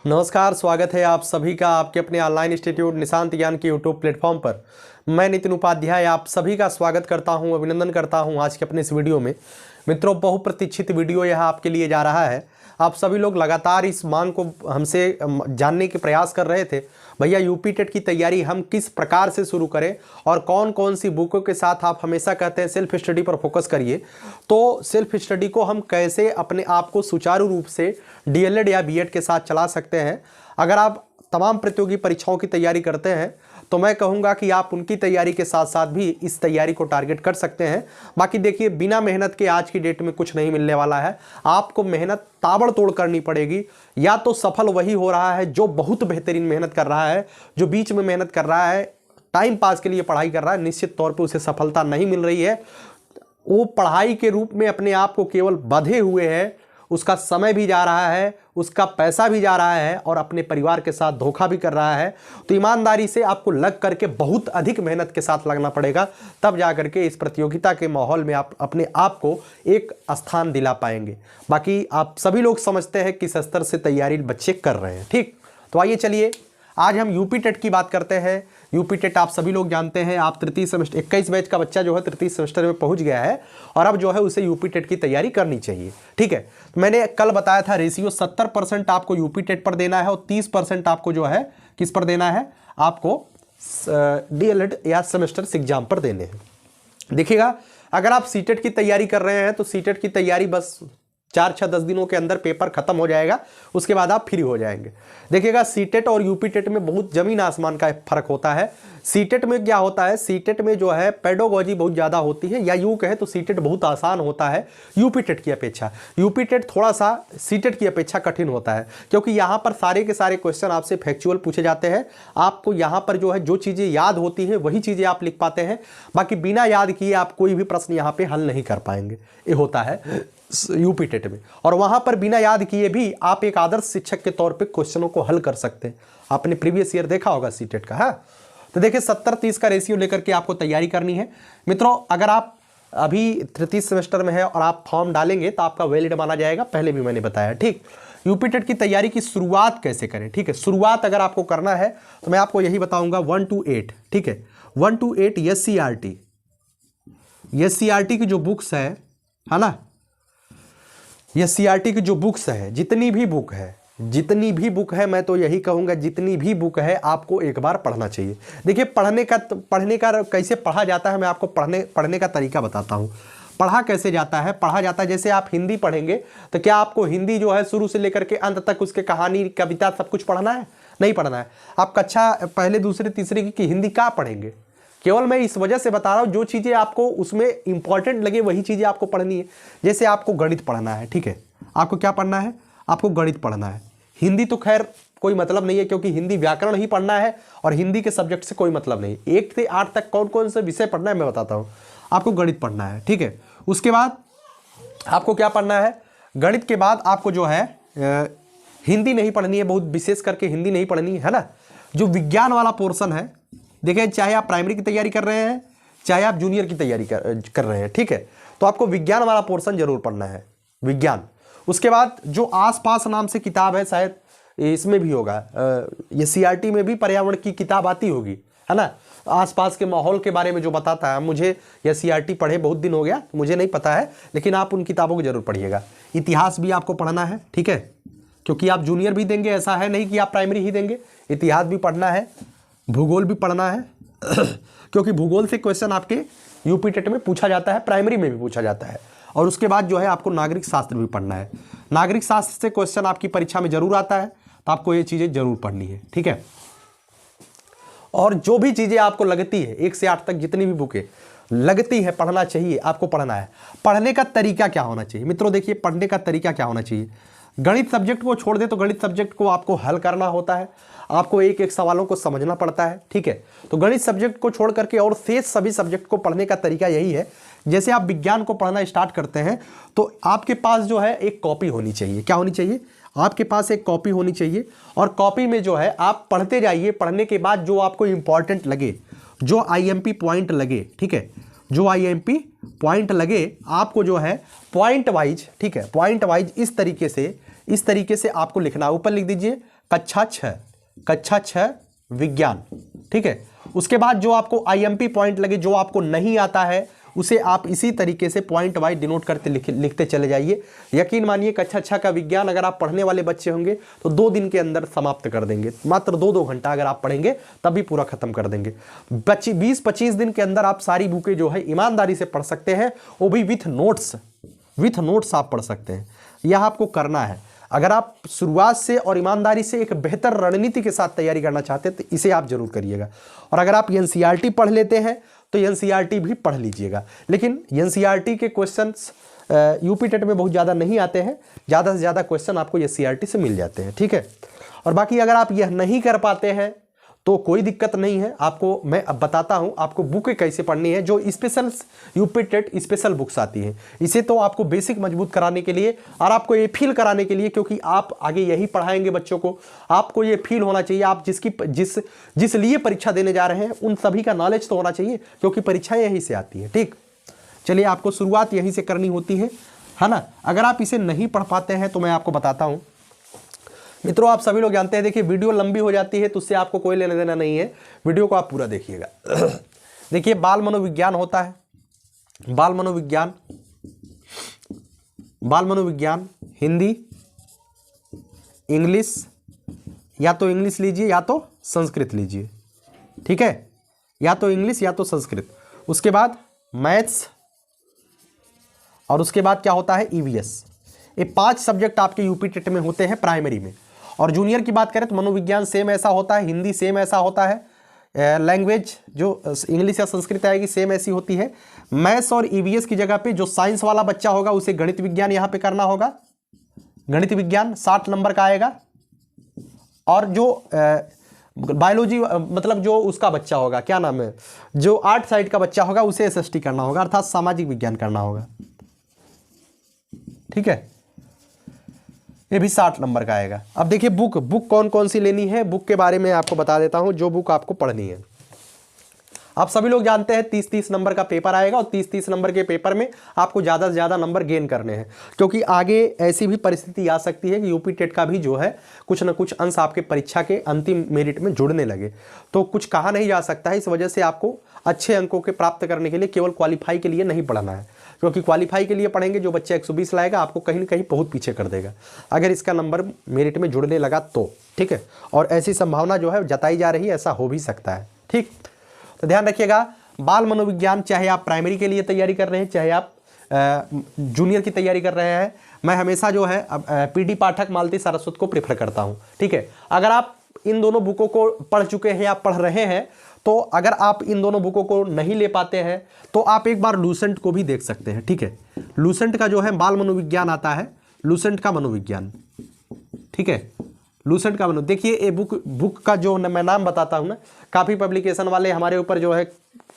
नमस्कार, स्वागत है आप सभी का आपके अपने ऑनलाइन इंस्टीट्यूट निशांत ज्ञान के यूट्यूब प्लेटफॉर्म पर। मैं नितिन उपाध्याय आप सभी का स्वागत करता हूं, अभिनंदन करता हूं आज के अपने इस वीडियो में। मित्रों, बहुप्रतीक्षित वीडियो यह आपके लिए जा रहा है। आप सभी लोग लगातार इस मांग को हमसे जानने के प्रयास कर रहे थे, भैया यूपी टेट की तैयारी हम किस प्रकार से शुरू करें और कौन कौन सी बुकों के साथ आप हमेशा कहते हैं सेल्फ स्टडी पर फोकस करिए। तो सेल्फ स्टडी को हम कैसे अपने आप को सुचारू रूप से डीएलएड या बीएड के साथ चला सकते हैं। अगर आप तमाम प्रतियोगी परीक्षाओं की तैयारी करते हैं तो मैं कहूँगा कि आप उनकी तैयारी के साथ साथ भी इस तैयारी को टारगेट कर सकते हैं। बाकी देखिए, बिना मेहनत के आज की डेट में कुछ नहीं मिलने वाला है। आपको मेहनत ताबड़तोड़ करनी पड़ेगी। या तो सफल वही हो रहा है जो बहुत बेहतरीन मेहनत कर रहा है, जो बीच में मेहनत कर रहा है, टाइम पास के लिए पढ़ाई कर रहा है, निश्चित तौर पर उसे सफलता नहीं मिल रही है। वो पढ़ाई के रूप में अपने आप को केवल बंधे हुए है, उसका समय भी जा रहा है, उसका पैसा भी जा रहा है और अपने परिवार के साथ धोखा भी कर रहा है। तो ईमानदारी से आपको लग करके बहुत अधिक मेहनत के साथ लगना पड़ेगा, तब जा करके इस प्रतियोगिता के माहौल में आप अपने आप को एक स्थान दिला पाएंगे। बाकी आप सभी लोग समझते हैं किस स्तर से तैयारी बच्चे कर रहे हैं। ठीक, तो आइए चलिए आज हम यूपी टेट की बात करते हैं। यूपी टेट आप सभी लोग जानते हैं, आप तृतीय सेमेस्टर 21 बैच का बच्चा जो है तृतीय सेमेस्टर में पहुंच गया है और अब जो है उसे यूपी टेट की तैयारी करनी चाहिए। ठीक है, तो मैंने कल बताया था रेशियो 70% आपको यूपी टेट पर देना है और 30% आपको जो है किस पर देना है, आपको डीएलएड या सेमेस्टर एग्जाम पर देने हैं। देखिएगा, अगर आप सीटेट की तैयारी कर रहे हैं तो सीटेट की तैयारी बस 4-6-10 दिनों के अंदर पेपर खत्म हो जाएगा, उसके बाद आप फ्री हो जाएंगे। देखिएगा, सीटेट और यूपी टेट में बहुत जमीन आसमान का फर्क होता है। सीटेट में क्या होता है, सीटेट में जो है पेडोगॉजी बहुत ज़्यादा होती है, या यूँ कहे तो सीटेट बहुत आसान होता है यूपी टेट की अपेक्षा। यूपी टेट थोड़ा सा सीटेट की अपेक्षा कठिन होता है, क्योंकि यहाँ पर सारे के सारे क्वेश्चन आपसे फैक्चुअल पूछे जाते हैं। आपको यहाँ पर जो है जो चीज़ें याद होती हैं वही चीज़ें आप लिख पाते हैं, बाकी बिना याद किए आप कोई भी प्रश्न यहाँ पर हल नहीं कर पाएंगे। ये होता है यूपी टेट में। और वहां पर बिना याद किए भी आप एक आदर्श शिक्षक के तौर पे क्वेश्चनों को हल कर सकते हैं। आपने प्रीवियस ईयर देखा होगा सीटेट का। हाँ, तो देखिए 70-30 का रेशियो लेकर के आपको तैयारी करनी है। मित्रों, अगर आप अभी तृतीय सेमेस्टर में है और आप फॉर्म डालेंगे तो आपका वैलिड माना जाएगा, पहले भी मैंने बताया। ठीक, यूपी टेट की तैयारी की शुरुआत कैसे करें। ठीक है, शुरुआत अगर आपको करना है तो मैं आपको यही बताऊंगा 1 to 8। ठीक है, 1 to 8 एससीईआरटी की जो बुक्स है ना, ये सीआरटी की जो बुक्स है, जितनी भी बुक है मैं तो यही कहूँगा जितनी भी बुक है आपको एक बार पढ़ना चाहिए। देखिए, पढ़ने का कैसे पढ़ा जाता है, मैं आपको पढ़ने का तरीका बताता हूँ। पढ़ा कैसे जाता है, पढ़ा जाता है जैसे आप हिंदी पढ़ेंगे तो क्या आपको हिंदी जो है शुरू से लेकर के अंत तक उसके कहानी कविता सब कुछ पढ़ना है? नहीं पढ़ना है। आप कक्षा पहले दूसरे तीसरे की हिंदी क्या पढ़ेंगे? केवल मैं इस वजह से बता रहा हूँ जो चीज़ें आपको उसमें इंपॉर्टेंट लगे वही चीज़ें आपको पढ़नी है। जैसे आपको गणित पढ़ना है, ठीक है, आपको क्या पढ़ना है, आपको गणित पढ़ना है। हिंदी तो खैर कोई मतलब नहीं है, क्योंकि हिंदी व्याकरण ही पढ़ना है और हिंदी के सब्जेक्ट से कोई मतलब नहीं। 1 से 8 तक कौन कौन से विषय पढ़ना है मैं बताता हूँ। आपको गणित पढ़ना है, ठीक है। उसके बाद आपको क्या पढ़ना है, गणित के बाद आपको जो है हिंदी नहीं पढ़नी है, बहुत विशेष करके हिंदी नहीं पढ़नी है ना। जो विज्ञान वाला पोर्शन है, देखिए, चाहे आप प्राइमरी की तैयारी कर रहे हैं चाहे आप जूनियर की तैयारी कर रहे हैं, ठीक है, तो आपको विज्ञान वाला पोर्शन जरूर पढ़ना है, विज्ञान। उसके बाद जो आसपास नाम से किताब है, शायद इसमें भी होगा, ये सीआरटी में भी पर्यावरण की किताब आती होगी, है ना, आसपास के माहौल के बारे में जो बताता है। मुझे यह सीआरटी पढ़े बहुत दिन हो गया, मुझे नहीं पता है, लेकिन आप उन किताबों को जरूर पढ़िएगा। इतिहास भी आपको पढ़ना है, ठीक है, क्योंकि आप जूनियर भी देंगे, ऐसा है नहीं कि आप प्राइमरी ही देंगे। इतिहास भी पढ़ना है, भूगोल भी पढ़ना है क्योंकि भूगोल से क्वेश्चन आपके यूपी टेट में पूछा जाता है, प्राइमरी में भी पूछा जाता है। और उसके बाद जो है आपको नागरिक शास्त्र भी पढ़ना है। नागरिक शास्त्र से क्वेश्चन आपकी परीक्षा में जरूर आता है, तो आपको ये चीज़ें जरूर पढ़नी है, ठीक है। और जो भी चीज़ें आपको लगती है 1 से 8 तक जितनी भी बुकें लगती है पढ़ना चाहिए, आपको पढ़ना है। पढ़ने का तरीका क्या होना चाहिए मित्रों, देखिए पढ़ने का तरीका क्या होना चाहिए। गणित सब्जेक्ट को छोड़ दे तो गणित सब्जेक्ट को आपको हल करना होता है, आपको एक एक सवालों को समझना पड़ता है, ठीक है। तो गणित सब्जेक्ट को छोड़ करके और शेष सभी सब्जेक्ट को पढ़ने का तरीका यही है। जैसे आप विज्ञान को पढ़ना स्टार्ट करते हैं तो आपके पास जो है एक कॉपी होनी चाहिए। क्या होनी चाहिए? आपके पास एक कॉपी होनी चाहिए और कॉपी में जो है आप पढ़ते जाइए। पढ़ने के बाद जो आपको इंपॉर्टेंट लगे, जो आईएमपी पॉइंट लगे, ठीक है, जो आईएमपी पॉइंट लगे आपको जो है पॉइंट वाइज, ठीक है, पॉइंट वाइज इस तरीके से आपको लिखना है। ऊपर लिख दीजिए कक्षा 6 विज्ञान, ठीक है। उसके बाद जो आपको आईएमपी पॉइंट लगे, जो आपको नहीं आता है उसे आप इसी तरीके से पॉइंट वाइज डिनोट करते लिखते चले जाइए। यकीन मानिए कक्षा 6 का विज्ञान अगर आप पढ़ने वाले बच्चे होंगे तो 2 दिन के अंदर समाप्त कर देंगे। मात्र 2-2 घंटा अगर आप पढ़ेंगे तब भी पूरा खत्म कर देंगे। 20-25 दिन के अंदर आप सारी बुकें जो है ईमानदारी से पढ़ सकते हैं, वो भी विथ नोट्स आप पढ़ सकते हैं। यह आपको करना है। अगर आप शुरुआत से और ईमानदारी से एक बेहतर रणनीति के साथ तैयारी करना चाहते हैं तो इसे आप जरूर करिएगा। और अगर आप एनसीईआरटी पढ़ लेते हैं तो एनसीईआरटी भी पढ़ लीजिएगा। लेकिन एनसीईआरटी के क्वेश्चंस यूपी टेट में बहुत ज़्यादा नहीं आते हैं, ज़्यादा से ज़्यादा क्वेश्चन आपको एनसीईआरटी से मिल जाते हैं, ठीक है। और बाकी अगर आप यह नहीं कर पाते हैं तो कोई दिक्कत नहीं है। आपको मैं अब बताता हूं आपको बुकें कैसे पढ़नी है, जो special UP TET special books आती हैं। इसे तो आपको बेसिक मजबूत कराने के लिए और आपको ये फील कराने के लिए, क्योंकि आप आगे यही पढ़ाएंगे बच्चों को, आपको ये फील होना चाहिए आप जिस लिए परीक्षा देने जा रहे हैं उन सभी का नॉलेज तो होना चाहिए, क्योंकि परीक्षाएं यहीं से आती है, ठीक। चलिए, आपको शुरुआत यहीं से करनी होती है ना। अगर आप इसे नहीं पढ़ पाते हैं तो मैं आपको बताता हूँ मित्रों, आप सभी लोग जानते हैं, देखिए वीडियो लंबी हो जाती है तो उससे आपको कोई लेना देना नहीं है, वीडियो को आप पूरा देखिएगा। देखिए, बाल मनोविज्ञान होता है, बाल मनोविज्ञान हिंदी, इंग्लिश, या तो इंग्लिश लीजिए या तो संस्कृत लीजिए, ठीक है, या तो इंग्लिश या तो संस्कृत। उसके बाद मैथ्स, और उसके बाद क्या होता है ईवीएस। ये 5 सब्जेक्ट आपके यूपी टेट में होते हैं प्राइमरी में। और जूनियर की बात करें तो मनोविज्ञान सेम ऐसा होता है, हिंदी सेम ऐसा होता है, लैंग्वेज जो इंग्लिश या संस्कृत आएगी सेम ऐसी होती है। मैथ्स और ईवीएस की जगह पे जो साइंस वाला बच्चा होगा उसे गणित विज्ञान यहाँ पे करना होगा। गणित विज्ञान 60 नंबर का आएगा। और जो बायोलॉजी मतलब जो उसका बच्चा होगा, क्या नाम है, जो आर्ट साइड का बच्चा होगा उसे एसएसटी करना होगा, अर्थात सामाजिक विज्ञान करना होगा, ठीक है। ये भी 60 नंबर का आएगा। अब देखिए बुक कौन कौन सी लेनी है, बुक के बारे में आपको बता देता हूं, जो बुक आपको पढ़नी है। आप सभी लोग जानते हैं 30-30 नंबर का पेपर आएगा, और 30-30 नंबर के पेपर में आपको ज़्यादा से ज़्यादा नंबर गेन करने हैं, क्योंकि आगे ऐसी भी परिस्थिति आ सकती है कि यूपी टेट का भी जो है कुछ ना कुछ अंश आपके परीक्षा के अंतिम मेरिट में जुड़ने लगे, तो कुछ कहा नहीं जा सकता है। इस वजह से आपको अच्छे अंकों के प्राप्त करने के लिए केवल क्वालिफाई के लिए नहीं पढ़ना है, क्योंकि क्वालिफाई के लिए पढ़ेंगे जो बच्चा 120 लाएगा आपको कहीं ना कहीं बहुत पीछे कर देगा अगर इसका नंबर मेरिट में जुड़ने लगा तो, ठीक है। और ऐसी संभावना जो है जताई जा रही है, ऐसा हो भी सकता है, ठीक। तो ध्यान रखिएगा, बाल मनोविज्ञान चाहे आप प्राइमरी के लिए तैयारी कर रहे हैं, चाहे आप जूनियर की तैयारी कर रहे हैं, मैं हमेशा जो है पीडी पाठक मालती सारस्वत को प्रेफर करता हूँ, ठीक है। अगर आप इन दोनों बुकों को पढ़ चुके हैं या पढ़ रहे हैं, तो अगर आप इन दोनों बुकों को नहीं ले पाते हैं तो आप एक बार लूसेंट को भी देख सकते हैं, ठीक है। लूसेंट का जो है बाल मनोविज्ञान आता है, लूसेंट का मनोविज्ञान, ठीक है, लूसेंट का देखिए ये बुक का जो मैं नाम बताता हूँ ना, काफ़ी पब्लिकेशन वाले हमारे ऊपर जो है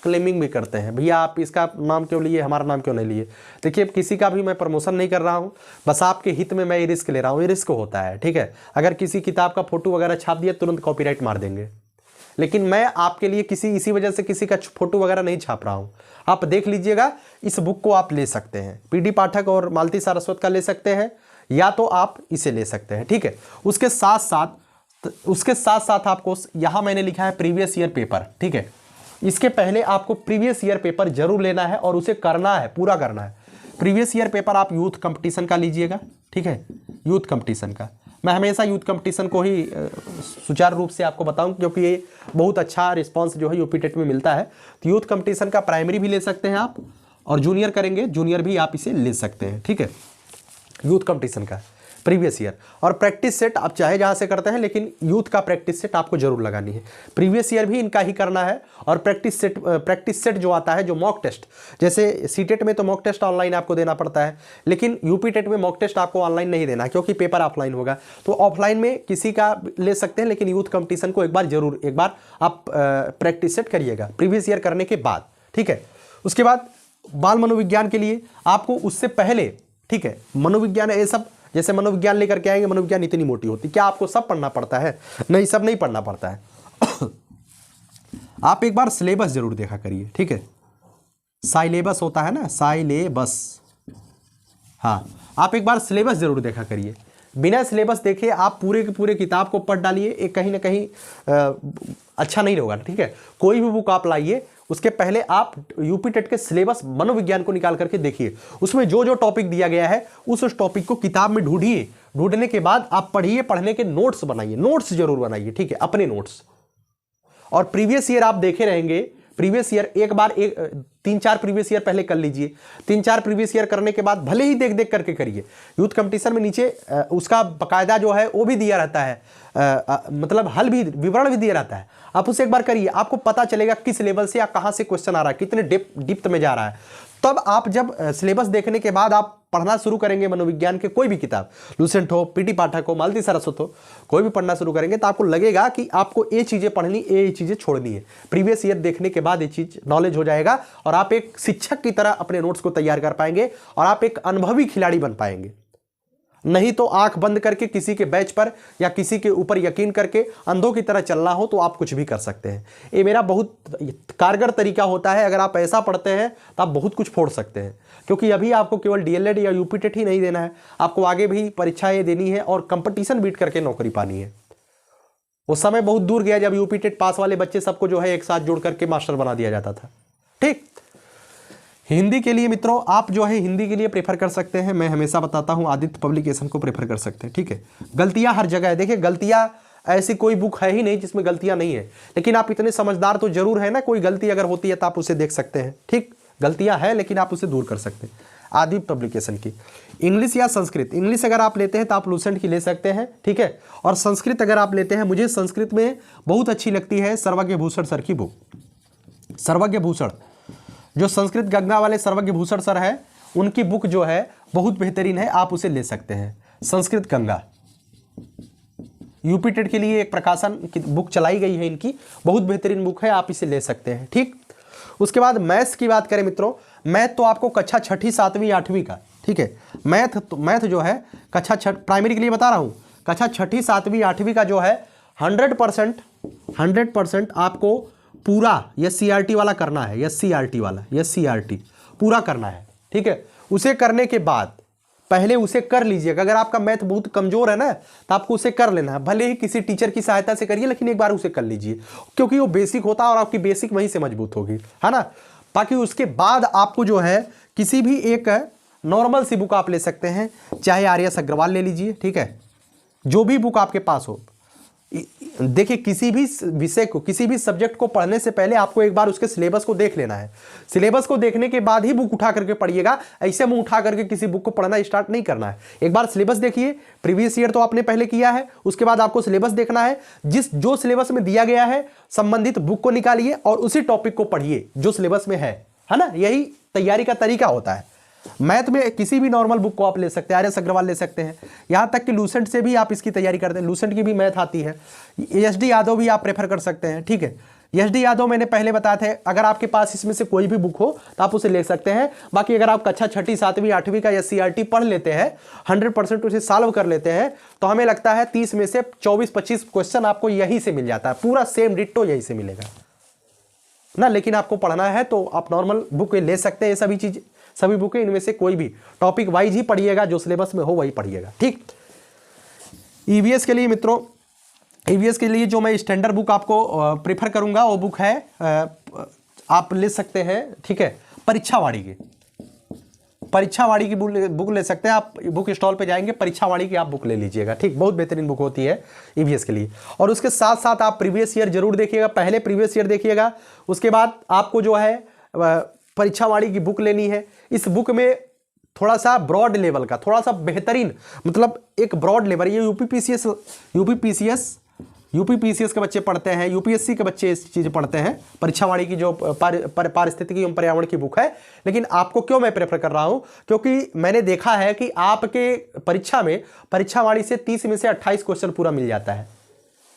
क्लेमिंग भी करते हैं, भैया आप इसका नाम क्यों लिए, हमारा नाम क्यों नहीं लिए। देखिए, किसी का भी मैं प्रमोशन नहीं कर रहा हूँ, बस आपके हित में मैं ये रिस्क ले रहा हूँ, ये रिस्क होता है, ठीक है। अगर किसी किताब का फोटो वगैरह छाप दिया तुरंत कॉपीराइट मार देंगे, लेकिन मैं आपके लिए इसी वजह से किसी का फोटो वगैरह नहीं छाप रहा हूँ। आप देख लीजिएगा, इस बुक को आप ले सकते हैं, पीडी पाठक और मालती सारस्वत का ले सकते हैं, या तो आप इसे ले सकते हैं, ठीक है। उसके साथ साथ आपको यहाँ मैंने लिखा है प्रीवियस ईयर पेपर, ठीक है। इसके पहले आपको प्रीवियस ईयर पेपर जरूर लेना है और उसे करना है, पूरा करना है। प्रीवियस ईयर पेपर आप यूथ कंपटीशन का लीजिएगा, ठीक है, यूथ कंपटीशन का। मैं हमेशा यूथ कंपटीशन को ही सुचारू रूप से आपको बताऊं, क्योंकि ये बहुत अच्छा रिस्पांस जो है यूपी टेट में मिलता है। तो यूथ कंपटीशन का प्राइमरी भी ले सकते हैं आप, और जूनियर करेंगे जूनियर भी आप इसे ले सकते हैं, ठीक है। यूथ कंपटीशन का प्रीवियस ईयर और प्रैक्टिस सेट आप चाहे जहाँ से करते हैं, लेकिन यूथ का प्रैक्टिस सेट आपको जरूर लगानी है। प्रीवियस ईयर भी इनका ही करना है, और प्रैक्टिस सेट जो आता है, जो मॉक टेस्ट, जैसे सीटेट में तो मॉक टेस्ट ऑनलाइन आपको देना पड़ता है, लेकिन यूपी टेट में मॉक टेस्ट आपको ऑनलाइन नहीं देना, क्योंकि पेपर ऑफलाइन होगा। तो ऑफलाइन में किसी का ले सकते हैं, लेकिन यूथ कंपटीशन को एक बार आप प्रैक्टिस सेट करिएगा प्रीवियस ईयर करने के बाद, ठीक है। उसके बाद बाल मनोविज्ञान के लिए आपको उससे पहले, ठीक है, मनोविज्ञान ये सब, जैसे मनोविज्ञान लेकर के आएंगे, मनोविज्ञान इतनी मोटी होती, क्या आपको सब पढ़ना पड़ता है? नहीं, सब नहीं पढ़ना पड़ता है। आप एक बार सिलेबस जरूर देखा करिए, ठीक है। साइलेबस होता है ना, साइलेबस, हाँ, आप एक बार सिलेबस जरूर देखा करिए। बिना सिलेबस देखे आप पूरे के पूरे किताब को पढ़ डालिए, एक कहीं ना कहीं अच्छा नहीं होगा। ठीक है, कोई भी बुक आप लाइए, उसके पहले आप यूपी टेट के सिलेबस मनोविज्ञान को निकाल करके देखिए, उसमें जो जो टॉपिक दिया गया है उस टॉपिक को किताब में ढूंढिए, ढूंढने के बाद आप पढ़िए, पढ़ने के नोट्स बनाइए, नोट्स जरूर बनाइए। ठीक है, अपने नोट्स। और प्रीवियस ईयर आप देखे रहेंगे, प्रीवियस ईयर एक बार 3-4 प्रीवियस ईयर पहले कर लीजिए। 3-4 प्रीवियस ईयर करने के बाद भले ही देख देख करके करिए, यूथ कंपटीशन में नीचे उसका बकायदा जो है वो भी दिया रहता है, मतलब हल भी, विवरण भी दिया रहता है, आप उसे एक बार करिए, आपको पता चलेगा किस लेवल से या कहां से क्वेश्चन आ रहा है, कितने डेप्थ में जा रहा है। तब आप जब सिलेबस देखने के बाद आप पढ़ना शुरू करेंगे मनोविज्ञान के कोई भी किताब, लूसेंट हो, पीटी पाठक हो, मालती सरस्वत हो, कोई भी पढ़ना शुरू करेंगे तो आपको लगेगा कि आपको ये चीजें पढ़नी, ये चीजें छोड़नी है। प्रीवियस ईयर देखने के बाद ये चीज नॉलेज हो जाएगा और आप एक शिक्षक की तरह अपने नोट्स को तैयार कर पाएंगे और आप एक अनुभवी खिलाड़ी बन पाएंगे। नहीं तो आंख बंद करके किसी के बैच पर या किसी के ऊपर यकीन करके अंधों की तरह चलना हो तो आप कुछ भी कर सकते हैं। ये मेरा बहुत कारगर तरीका होता है। अगर आप ऐसा पढ़ते हैं तो आप बहुत कुछ फोड़ सकते हैं, क्योंकि अभी आपको केवल डीएलएड या यूपी टेट ही नहीं देना है, आपको आगे भी परीक्षाएं देनी है और कंपटीशन बीट करके नौकरी पानी है। वो समय बहुत दूर गया जब यूपी टेट पास वाले बच्चे सबको जो है एक साथ जोड़ करके मास्टर बना दिया जाता था। ठीक, हिंदी के लिए मित्रों आप जो है हिंदी के लिए प्रेफर कर सकते हैं, मैं हमेशा बताता हूं आदित्य पब्लिकेशन को प्रेफर कर सकते हैं। ठीक है, गलतियां हर जगह है, देखिए गलतियां ऐसी कोई बुक है ही नहीं जिसमें गलतियां नहीं है, लेकिन आप इतने समझदार तो जरूर है ना, कोई गलती अगर होती है तो आप उसे देख सकते हैं। ठीक, गलतियां है लेकिन आप उसे दूर कर सकते हैं। आदित्य पब्लिकेशन की इंग्लिश या संस्कृत, इंग्लिश अगर आप लेते हैं तो आप लूसेंट की ले सकते हैं। ठीक है, और संस्कृत अगर आप लेते हैं, मुझे संस्कृत में बहुत अच्छी लगती है सर्वज्ञ भूषण सर की बुक। सर्वज्ञ भूषण, जो संस्कृत गंगा वाले सर्वज्ञ भूषण सर है, उनकी बुक जो है बहुत बेहतरीन है, आप उसे ले सकते हैं। संस्कृत गंगा यूपी टेट के लिए एक प्रकाशन की बुक चलाई गई है इनकी, बहुत बेहतरीन बुक है, आप इसे ले सकते हैं। ठीक, उसके बाद मैथ्स की बात करें मित्रों, मैथ तो आपको कक्षा 6ठी 7वीं 8वीं का, ठीक है, मैथ जो है कक्षा प्राइमरी के लिए बता रहा हूं, कक्षा 6ठी 7वीं 8वीं का जो है 100% आपको पूरा SCRT वाला करना है, SCRT वाला, SCRT पूरा करना है। ठीक है, उसे करने के बाद पहले उसे कर लीजिएगा। अगर आपका मैथ बहुत कमजोर है ना तो आपको उसे कर लेना है, भले ही किसी टीचर की सहायता से करिए, लेकिन एक बार उसे कर लीजिए, क्योंकि वो बेसिक होता है और आपकी बेसिक वहीं से मजबूत होगी, है ना। बाकी उसके बाद आपको जो है किसी भी एक नॉर्मल सी बुक आप ले सकते हैं, चाहे आर्यस अग्रवाल ले लीजिए। ठीक है, जो भी बुक आपके पास हो, देखिए किसी भी विषय को, किसी भी सब्जेक्ट को पढ़ने से पहले आपको एक बार उसके सिलेबस को देख लेना है। सिलेबस को देखने के बाद ही बुक उठा करके पढ़िएगा, ऐसे मुंह उठा करके किसी बुक को पढ़ना स्टार्ट नहीं करना है। एक बार सिलेबस देखिए, प्रीवियस ईयर तो आपने पहले किया है, उसके बाद आपको सिलेबस देखना है, जो सिलेबस में दिया गया है संबंधित बुक को निकालिए और उसी टॉपिक को पढ़िए जो सिलेबस में है ना। यही तैयारी का तरीका होता है। मैथ में किसी भी नॉर्मल बुक को आप ले सकते हैं, आर्यस अग्रवाल ले सकते हैं, यहां तक कि लूसेंट से भी आप इसकी तैयारी करते हैं, लूसेंट की भी मैथ आती है। SD यादव भी आप प्रेफर कर सकते हैं। ठीक है, SD यादव मैंने पहले बताया था, अगर आपके पास इसमें से कोई भी बुक हो तो आप उसे ले सकते हैं। बाकी अगर आप कक्षा 6ठी 7वीं 8वीं का SCRT पढ़ लेते हैं, 100% उसे सॉल्व कर लेते हैं, तो हमें लगता है 30 में से 24-25 क्वेश्चन आपको यहीं से मिल जाता है, पूरा सेम डिट्टो यहीं से मिलेगा ना। लेकिन आपको पढ़ना है तो आप नॉर्मल बुक ले सकते हैं, सभी बुकें, इनमें से कोई भी टॉपिक वाइज ही पढ़िएगा, जो सिलेबस में हो वही पढ़िएगा। ठीक, EVS के लिए मित्रों, EVS के लिए जो मैं स्टैंडर्ड बुक आपको प्रेफर करूंगा वो बुक है, आप ले सकते हैं। ठीक है, परीक्षावाड़ी की बुक ले सकते हैं आप, बुक स्टॉल पे जाएंगे, परीक्षावाड़ी की आप बुक ले लीजिएगा। ठीक, बहुत बेहतरीन बुक होती है EVS के लिए। और उसके साथ साथ आप प्रीवियस ईयर जरूर देखिएगा, पहले प्रीवियस ईयर देखिएगा, उसके बाद आपको जो है परीक्षावाड़ी की बुक लेनी है। इस बुक में थोड़ा सा ब्रॉड लेवल का, थोड़ा सा बेहतरीन, मतलब एक ब्रॉड लेवल, ये यूपीपीसीएस के बच्चे पढ़ते हैं, UPSC के बच्चे इस चीज़ पढ़ते हैं। परीक्षावाड़ी की जो पारिस्थितिकी एवं पर्यावरण की बुक है, लेकिन आपको क्यों मैं प्रेफर कर रहा हूं, क्योंकि मैंने देखा है कि आपके परीक्षा में परीक्षावाड़ी से 30 में से 28 क्वेश्चन पूरा मिल जाता है।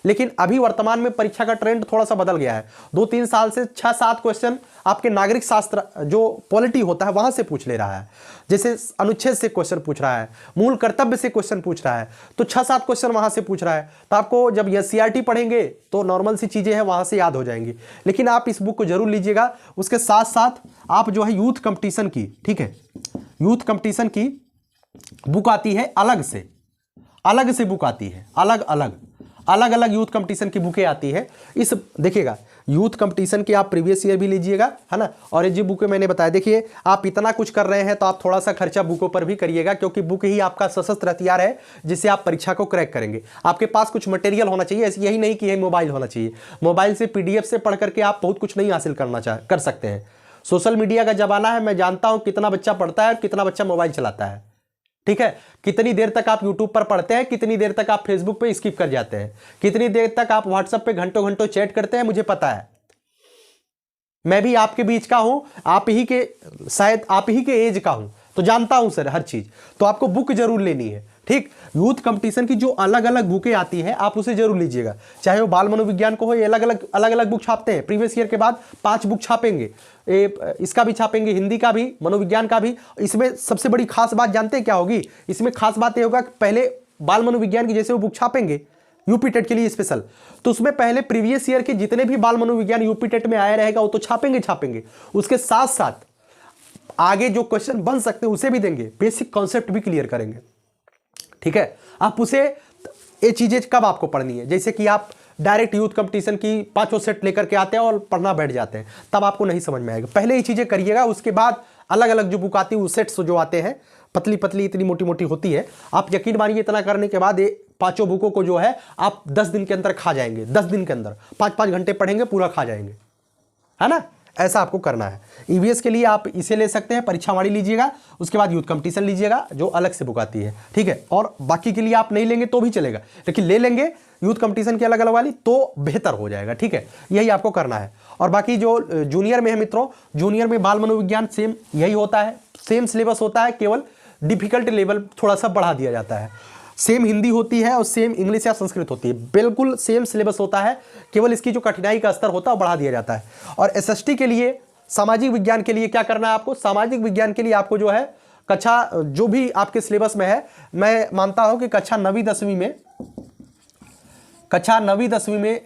लेकिन अभी वर्तमान में परीक्षा का ट्रेंड थोड़ा सा बदल गया है, 2-3 साल से 6-7 क्वेश्चन आपके नागरिक शास्त्र जो पॉलिटी होता है वहां से पूछ ले रहा है, जैसे अनुच्छेद से क्वेश्चन पूछ रहा है, मूल कर्तव्य से क्वेश्चन पूछ रहा है, तो 6-7 क्वेश्चन वहां से पूछ रहा है। तो आपको जब SCRT पढ़ेंगे तो नॉर्मल सी चीजें हैं वहां से याद हो जाएंगी। लेकिन आप इस बुक को जरूर लीजिएगा। उसके साथ साथ आप जो है यूथ कंपटीशन की, ठीक है, यूथ कंपटीशन की बुक आती है अलग से, अलग से बुक आती है, अलग अलग यूथ कंपटीशन की बुकें आती है। इस देखिएगा, यूथ कंपटीशन के आप प्रीवियस ईयर भी लीजिएगा, है ना। और ये जो बुकें मैंने बताया, देखिए आप इतना कुछ कर रहे हैं तो आप थोड़ा सा खर्चा बुकों पर भी करिएगा, क्योंकि बुक ही आपका सशस्त्र हथियार है जिससे आप परीक्षा को क्रैक करेंगे। आपके पास कुछ मटेरियल होना चाहिए, ऐसे यही नहीं कि ये मोबाइल होना चाहिए। मोबाइल से PDF से पढ़ करके आप बहुत कुछ नहीं हासिल कर सकते हैं। सोशल मीडिया का जमाना है, मैं जानता हूं कितना बच्चा पढ़ता है और कितना बच्चा मोबाइल चलाता है, ठीक है। कितनी देर तक आप YouTube पर पढ़ते हैं, कितनी देर तक आप Facebook पे स्किप कर जाते हैं, कितनी देर तक आप WhatsApp पे घंटों घंटों चैट करते हैं, मुझे पता है। मैं भी आपके बीच का हूं, शायद आप ही के एज का हूं, तो जानता हूं सर हर चीज। तो आपको बुक जरूर लेनी है, ठीक। यूथ कंपटीशन की जो अलग अलग बुकें आती है आप उसे जरूर लीजिएगा, चाहे वो बाल मनोविज्ञान को हो। ये अलग अलग बुक छापते हैं, प्रीवियस ईयर के बाद 5 बुक छापेंगे, इसका भी छापेंगे, हिंदी का भी, मनोविज्ञान का भी। इसमें सबसे बड़ी खास बात जानते हैं क्या होगी? इसमें खास बात यह होगा कि पहले बाल मनोविज्ञान की जैसे वो बुक छापेंगे यूपी टेट के लिए स्पेशल, तो उसमें पहले प्रीवियस ईयर के जितने भी बाल मनोविज्ञान यूपी टेट में आया रहेगा वो तो छापेंगे। उसके साथ साथ आगे जो क्वेश्चन बन सकते हैं उसे भी देंगे, बेसिक कॉन्सेप्ट भी क्लियर करेंगे, ठीक है। आप उसे, ये चीजें कब आपको पढ़नी है, जैसे कि आप डायरेक्ट यूथ कंपटीशन की 5 सेट लेकर के आते हैं और पढ़ना बैठ जाते हैं, तब आपको नहीं समझ में आएगा। पहले ये चीजें करिएगा, उसके बाद अलग अलग जो बुक आती है, वो सेट्स जो आते हैं, पतली पतली इतनी मोटी मोटी होती है, आप यकीन मानिए इतना करने के बाद ये 5 बुकों को जो है आप 10 दिन के अंदर खा जाएंगे। 10 दिन के अंदर 5-5 घंटे पढ़ेंगे, पूरा खा जाएंगे, है ना। ऐसा आपको करना है। EVS के लिए आप इसे ले सकते हैं, परीक्षावाणी लीजिएगा, उसके बाद यूथ कंपटीशन लीजिएगा जो अलग से बुक आती है, ठीक है। और बाकी के लिए आप नहीं लेंगे तो भी चलेगा, लेकिन ले लेंगे यूथ कंपटीशन की अलग अलग वाली तो बेहतर हो जाएगा, ठीक है। यही आपको करना है। और बाकी जो जूनियर में है मित्रों, जूनियर में बाल मनोविज्ञान सेम यही होता है, सेम सिलेबस होता है, केवल डिफिकल्ट लेवल थोड़ा सा बढ़ा दिया जाता है। सेम हिंदी होती है और सेम इंग्लिश या संस्कृत होती है, बिल्कुल सेम सिलेबस होता है, केवल इसकी जो कठिनाई का स्तर होता है वो बढ़ा दिया जाता है। और SST के लिए, सामाजिक विज्ञान के लिए क्या करना है आपको? सामाजिक विज्ञान के लिए आपको जो है कक्षा जो भी आपके सिलेबस में है, मैं मानता हूं कि कक्षा 9वीं 10वीं में, कक्षा 9वीं 10वीं में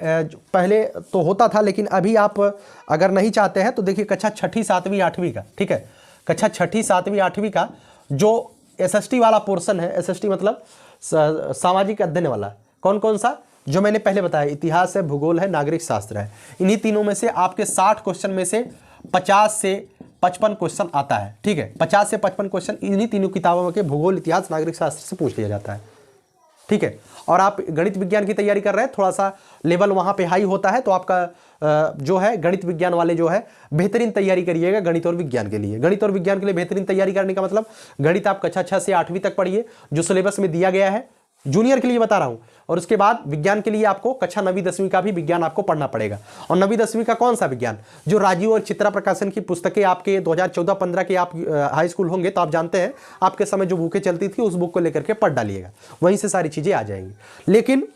पहले तो होता था, लेकिन अभी आप अगर नहीं चाहते हैं तो देखिए कक्षा 6ठी 7वीं 8वीं का, ठीक है, कक्षा 6ठी 7वीं 8वीं का जो SST वाला पोर्शन है, SST मतलब सामाजिक अध्ययन वाला, कौन कौन सा, जो मैंने पहले बताया, इतिहास है, भूगोल है, नागरिक शास्त्र है। इन्हीं तीनों में से आपके 60 क्वेश्चन में से 50 से 55 क्वेश्चन आता है, ठीक है। 50 से 55 क्वेश्चन इन्हीं तीनों किताबों के भूगोल, इतिहास, नागरिक शास्त्र से पूछ लिया जाता है, ठीक है। और आप गणित विज्ञान की तैयारी कर रहे हैं, थोड़ा सा लेवल वहाँ पे हाई होता है, तो आपका जो है गणित विज्ञान वाले जो है बेहतरीन तैयारी करिएगा गणित और विज्ञान के लिए। गणित और विज्ञान के लिए बेहतरीन तैयारी करने का मतलब, गणित आप कक्षा 6 से 8वीं तक पढ़िए जो सिलेबस में दिया गया है, जूनियर के लिए बता रहा हूं। और उसके बाद विज्ञान के लिए आपको कक्षा 9वीं 10वीं का भी विज्ञान आपको पढ़ना पड़ेगा। और 9वीं 10वीं का कौन सा विज्ञान? जो राजीव और चित्रा प्रकाशन की पुस्तकें आपके 2014-15 के आप हाई स्कूल होंगे तो आप जानते हैं आपके समय जो बुकें चलती थी उस बुक को लेकर के पढ़ डालिएगा, वहीं से सारी चीजें आ जाएंगी। लेकिन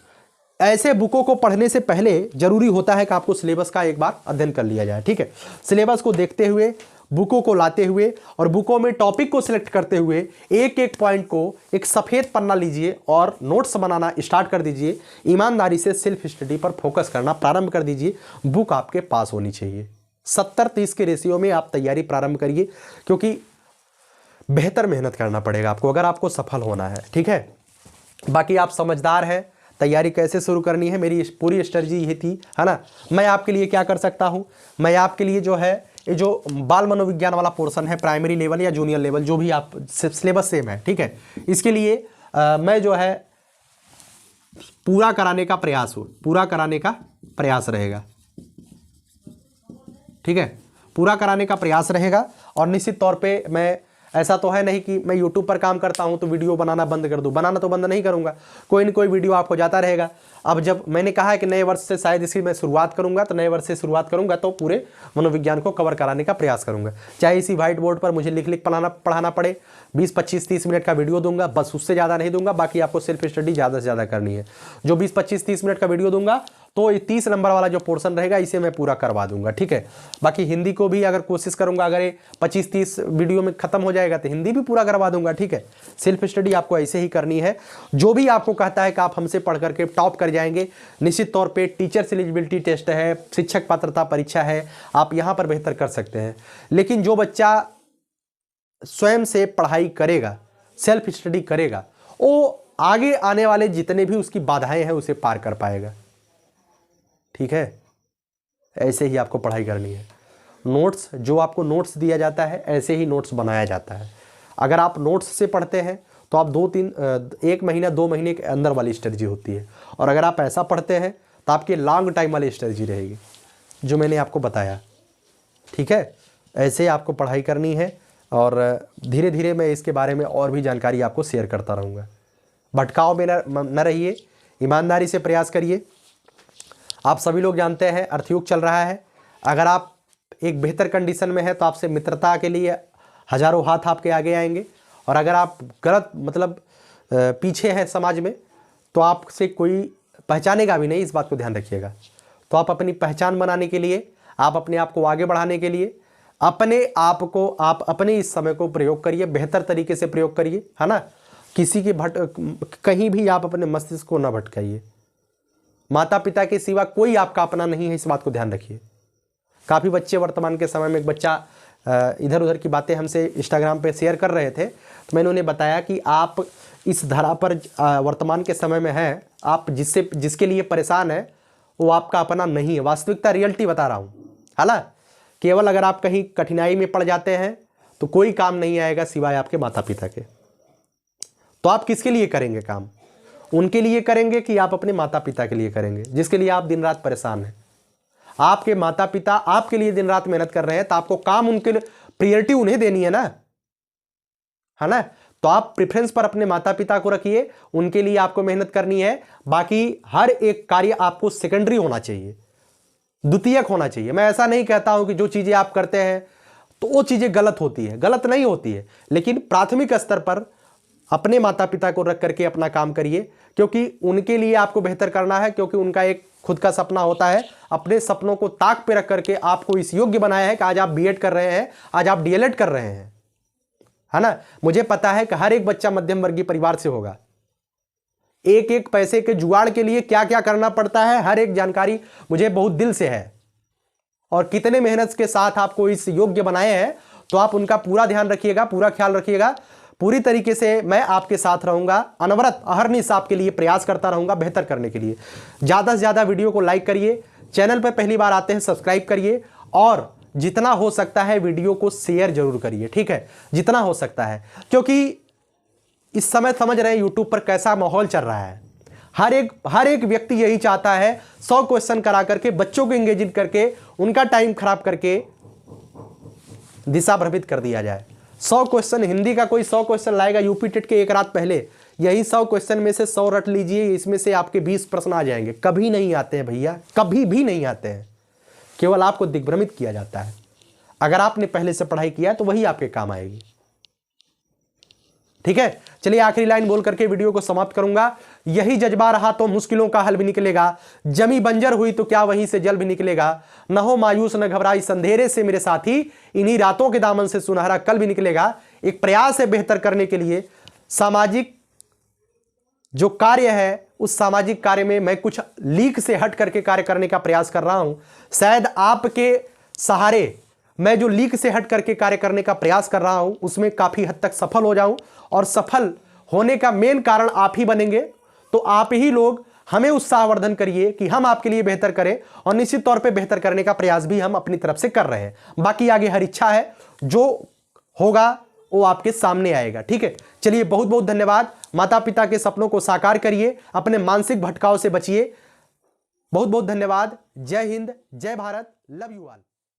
ऐसे बुकों को पढ़ने से पहले जरूरी होता है कि आपको सिलेबस का एक बार अध्ययन कर लिया जाए, ठीक है। सिलेबस को देखते हुए, बुकों को लाते हुए और बुकों में टॉपिक को सिलेक्ट करते हुए एक एक पॉइंट को एक सफ़ेद पन्ना लीजिए और नोट्स बनाना स्टार्ट कर दीजिए। ईमानदारी से सेल्फ स्टडी पर फोकस करना प्रारंभ कर दीजिए। बुक आपके पास होनी चाहिए। 70-30 के रेशियो में आप तैयारी प्रारंभ करिए, क्योंकि बेहतर मेहनत करना पड़ेगा आपको अगर आपको सफल होना है, ठीक है। बाकी आप समझदार हैं, तैयारी कैसे शुरू करनी है मेरी पूरी स्ट्रेटजी यही थी, है ना। मैं आपके लिए क्या कर सकता हूँ, मैं आपके लिए जो है ये जो बाल मनोविज्ञान वाला पोर्शन है, प्राइमरी लेवल या जूनियर लेवल जो भी आप, सिलेबस सेम है, ठीक है। इसके लिए मैं जो है पूरा कराने का प्रयास रहेगा, ठीक है। पूरा कराने का प्रयास रहेगा। और निश्चित तौर पे मैं, ऐसा तो है नहीं कि मैं YouTube पर काम करता हूं तो वीडियो बनाना बंद कर दूं, बनाना तो बंद नहीं करूंगा, कोई न कोई वीडियो आपको जाता रहेगा। अब जब मैंने कहा है कि नए वर्ष से शायद इसकी मैं शुरुआत करूंगा, तो नए वर्ष से शुरुआत करूंगा तो पूरे मनोविज्ञान को कवर कराने का प्रयास करूंगा। चाहे इसी व्हाइट बोर्ड पर मुझे लिख लिख पढ़ाना पड़े, 20-25-30 मिनट का वीडियो दूंगा, बस उससे ज़्यादा नहीं दूंगा। बाकी आपको सेल्फ स्टडी ज़्यादा से ज़्यादा करनी है। जो 20-25-30 मिनट का वीडियो दूंगा तो 30 नंबर वाला जो पोर्शन रहेगा इसे मैं पूरा करवा दूंगा, ठीक है। बाकी हिंदी को भी अगर कोशिश करूंगा, अगर ये 25-30 वीडियो में खत्म हो जाएगा तो हिंदी भी पूरा करवा दूंगा, ठीक है। सेल्फ स्टडी आपको ऐसे ही करनी है। जो भी आपको कहता है कि आप हमसे पढ़ करके टॉप कर जाएंगे, निश्चित तौर पे टीचर्स एलिजिबिलिटी टेस्ट है, शिक्षक पात्रता परीक्षा है, आप यहाँ पर बेहतर कर सकते हैं। लेकिन जो बच्चा स्वयं से पढ़ाई करेगा, सेल्फ स्टडी करेगा, वो आगे आने वाले जितने भी उसकी बाधाएं हैं उसे पार कर पाएगा। ठीक है, ऐसे ही आपको पढ़ाई करनी है। नोट्स, जो आपको नोट्स दिया जाता है ऐसे ही नोट्स बनाया जाता है। अगर आप नोट्स से पढ़ते हैं तो आप 1 महीना 2 महीने के अंदर वाली स्ट्रेटजी होती है, और अगर आप ऐसा पढ़ते हैं तो आपकी लॉन्ग टाइम वाली स्ट्रेटजी रहेगी, जो मैंने आपको बताया। ठीक है, ऐसे आपको पढ़ाई करनी है, और धीरे धीरे मैं इसके बारे में और भी जानकारी आपको शेयर करता रहूँगा। भटकाव में न रहिए, ईमानदारी से प्रयास करिए। आप सभी लोग जानते हैं अर्थयुग चल रहा है। अगर आप एक बेहतर कंडीशन में है तो आपसे मित्रता के लिए हजारों हाथ आपके आगे आएंगे, और अगर आप गलत मतलब पीछे हैं समाज में तो आपसे कोई पहचानेगा भी नहीं, इस बात को ध्यान रखिएगा। तो आप अपनी पहचान बनाने के लिए, आप अपने आप को आगे बढ़ाने के लिए अपने आप को, आप अपने इस समय को प्रयोग करिए, बेहतर तरीके से प्रयोग करिए, है ना। किसी की कहीं भी आप अपने मस्तिष्क को ना भटकाइए। माता पिता के सिवा कोई आपका अपना नहीं है, इस बात को ध्यान रखिए। काफ़ी बच्चे वर्तमान के समय में, एक बच्चा इधर उधर की बातें हमसे इंस्टाग्राम पे शेयर कर रहे थे, तो मैंने उन्हें बताया कि आप इस धरा पर वर्तमान के समय में हैं, आप जिसके लिए परेशान है वो आपका अपना नहीं है। वास्तविकता, रियलिटी बता रहा हूँ। हालांकि केवल अगर आप कहीं कठिनाई में पड़ जाते हैं तो कोई काम नहीं आएगा सिवाय आपके माता पिता के। तो आप किसके लिए करेंगे काम? उनके लिए करेंगे कि आप अपने माता पिता के लिए करेंगे, जिसके लिए आप दिन रात परेशान हैं। आपके माता पिता आपके लिए दिन रात मेहनत कर रहे हैं, तो आपको काम उनके लिए प्रायोरिटी उन्हें देनी है ना, है ना। तो आप प्रेफरेंस पर अपने माता पिता को रखिए, उनके लिए आपको मेहनत करनी है। बाकी हर एक कार्य आपको सेकेंडरी होना चाहिए, द्वितीयक होना चाहिए। मैं ऐसा नहीं कहता हूं कि जो चीजें आप करते हैं तो वो चीजें गलत होती है, गलत नहीं होती है, लेकिन प्राथमिक स्तर पर अपने माता पिता को रख करके अपना काम करिए, क्योंकि उनके लिए आपको बेहतर करना है। क्योंकि उनका एक खुद का सपना होता है, अपने सपनों को ताक पे रख करके आपको इस योग्य बनाया है कि आज आप बीएड कर रहे हैं, आज आप डीएलएड कर रहे हैं, है ना। मुझे पता है कि हर एक बच्चा मध्यम वर्गीय परिवार से होगा। एक एक पैसे के जुगाड़ के लिए क्या क्या करना पड़ता है, हर एक जानकारी मुझे बहुत दिल से है, और कितने मेहनत के साथ आपको इस योग्य बनाए हैं। तो आप उनका पूरा ध्यान रखिएगा, पूरा ख्याल रखिएगा। पूरी तरीके से मैं आपके साथ रहूंगा, अनवरत अहरनिश आपके लिए प्रयास करता रहूंगा बेहतर करने के लिए। ज़्यादा से ज़्यादा वीडियो को लाइक करिए, चैनल पर पहली बार आते हैं सब्सक्राइब करिए, और जितना हो सकता है वीडियो को शेयर जरूर करिए। ठीक है, जितना हो सकता है, क्योंकि इस समय समझ रहे हैं यूट्यूब पर कैसा माहौल चल रहा है। हर एक व्यक्ति यही चाहता है 100 क्वेश्चन करा करके, बच्चों को एंगेजिंग करके, उनका टाइम खराब करके दिशा भ्रमित कर दिया जाए। 100 क्वेश्चन, हिंदी का कोई 100 क्वेश्चन लाएगा यूपी टेट के एक रात पहले, यही 100 क्वेश्चन में से 100 रट लीजिए, इसमें से आपके 20 प्रश्न आ जाएंगे। कभी नहीं आते हैं भैया, कभी भी नहीं आते हैं, केवल आपको दिग्भ्रमित किया जाता है। अगर आपने पहले से पढ़ाई किया तो वही आपके काम आएगी। ठीक है, चलिए आखिरी लाइन बोल करके वीडियो को समाप्त करूंगा। यही जज्बा रहा तो मुश्किलों का हल भी निकलेगा, जमी बंजर हुई तो क्या वहीं से जल भी निकलेगा। न हो मायूस न घबराई अंधेरे से मेरे साथी, इन्हीं रातों के दामन से सुनहरा कल भी निकलेगा। एक प्रयास है बेहतर करने के लिए, सामाजिक जो कार्य है उस सामाजिक कार्य में मैं कुछ लीक से हट करके कार्य करने का प्रयास कर रहा हूं। शायद आपके सहारे मैं जो लीक से हट करके कार्य करने का प्रयास कर रहा हूं उसमें काफी हद तक सफल हो जाऊं, और सफल होने का मेन कारण आप ही बनेंगे। तो आप ही लोग हमें उत्साहवर्धन करिए कि हम आपके लिए बेहतर करें, और निश्चित तौर पे बेहतर करने का प्रयास भी हम अपनी तरफ से कर रहे हैं। बाकी आगे हर इच्छा है, जो होगा वो आपके सामने आएगा। ठीक है, चलिए बहुत बहुत धन्यवाद। माता पिता के सपनों को साकार करिए, अपने मानसिक भटकाव से बचिए। बहुत बहुत धन्यवाद। जय हिंद, जय भारत, लव यू ऑल।